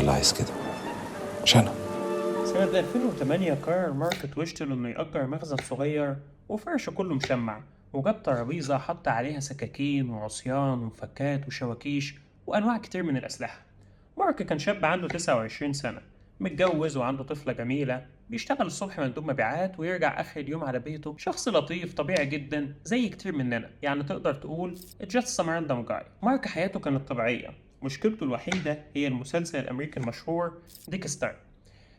اللي عايز كده، مش انا. سنة 2008 قرر مارك تويشتل إنه يأجر مخزن صغير وفرشه كله مشمع، وجاب ترابيزة حط عليها سكاكين وعصيان ومفكات وشواكيش وأنواع كتير من الأسلحة. مارك كان شاب عنده 29 سنة، متجوز وعنده طفلة جميلة، بيشتغل الصبح مندوب مبيعات ويرجع آخر اليوم على بيته. شخص لطيف طبيعي جدا زي كتير مننا، يعني تقدر تقول just some random guy. مارك حياته كانت طبيعية، مشكلته الوحيدة هي المسلسل الأمريكي المشهور ديكستر.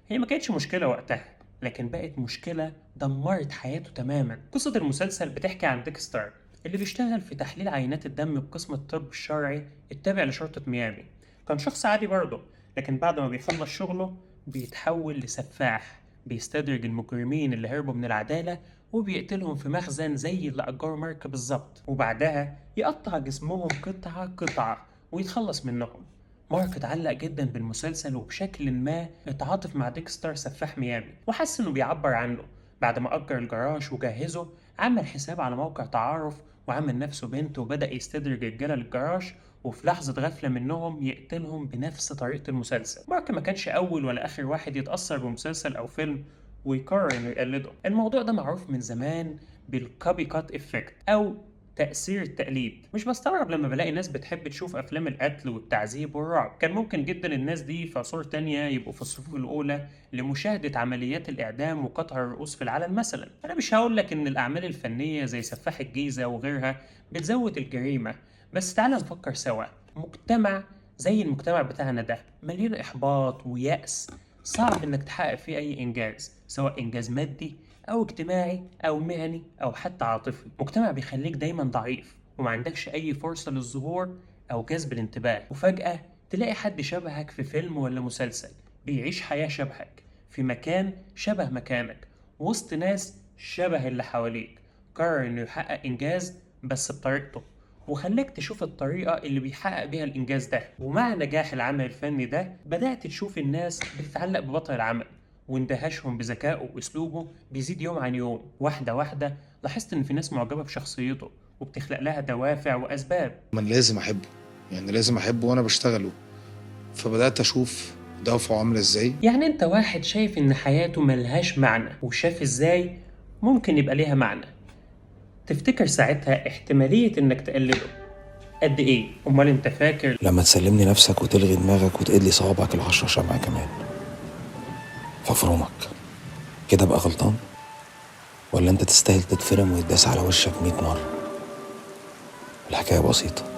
هي ما كانتش مشكلة وقتها، لكن بقت مشكلة دمرت حياته تماما. قصة المسلسل بتحكي عن ديكستر اللي بيشتغل في تحليل عينات الدم بقسم الطب الشرعي التابع لشرطة ميامي. كان شخص عادي برضه، لكن بعد ما بيخلص شغله بيتحول لسفاح، بيستدرج المجرمين اللي هربوا من العدالة وبيقتلهم في مخزن زي اللي أجره مارك بالظبط، وبعدها يقطع جسمهم قطعة قطعة ويتخلص منهم. مارك اتعلق جدا بالمسلسل وبشكل ما اتعاطف مع ديكستر سفاح ميامي وحس انه بيعبر عنه. بعد ما أجر الجراج وجهزه عمل حساب على موقع تعارف وعمل نفسه بنت وبدأ يستدرج رجالة للجراج، وفي لحظة غفلة منهم يقتلهم بنفس طريقة المسلسل. مارك ما كانش أول ولا آخر واحد يتأثر بمسلسل أو فيلم ويقرر إنه يقلده. الموضوع ده معروف من زمان بالكوبي كات إفكت أو تأثير التقليد. مش بستغرب لما بلاقي ناس بتحب تشوف أفلام القتل والتعذيب والرعب. كان ممكن جدا الناس دي في عصور تانية يبقوا في الصفوف الأولى لمشاهدة عمليات الإعدام وقطع الرؤوس في العالم مثلا. أنا مش هقولك إن الأعمال الفنية زي سفاح الجيزة وغيرها بتزود الجريمة، بس تعال نفكر سوا. مجتمع زي المجتمع بتاعنا ده مليان إحباط ويأس، صعب إنك تحقق فيه أي إنجاز، سواء إنجاز مادي أو اجتماعي أو مهني أو حتى عاطفي. مجتمع بيخليك دايما ضعيف وما عندكش أي فرصة للظهور أو جذب الانتباه، وفجأة تلاقي حد شبهك في فيلم ولا مسلسل بيعيش حياة شبهك في مكان شبه مكانك وسط ناس شبه اللي حواليك. قرر إنه يحقق إنجاز بس بطريقته، وخلاك تشوف الطريقة اللي بيحقق بيها الإنجاز ده. ومع نجاح العمل الفني ده بدأت تشوف الناس بتتعلق ببطل العمل، واندهاشهم بذكائه وأسلوبه بيزيد يوم عن يوم. واحدة واحدة لاحظت إن في ناس معجبة بشخصيته وبتخلق لها دوافع وأسباب. من لازم احبه، يعني لازم احبه وانا بشتغله، فبدات اشوف دوافعه عامله ازاي. يعني أنت واحد شايف إن حياته ملهاش معنى وشاف إزاي ممكن يبقى ليها معنى. تفتكر ساعتها احتمالية إنك تقلده قد إيه؟ أمال أنت فاكر لما تسلمني نفسك وتلغي دماغك وتقلي صوابعك ال10 شمعة كمان فافرمك كده بقى غلطان؟ ولا انت تستاهل تتفرم ويتداس على وشك 100 مرة؟ الحكاية بسيطة.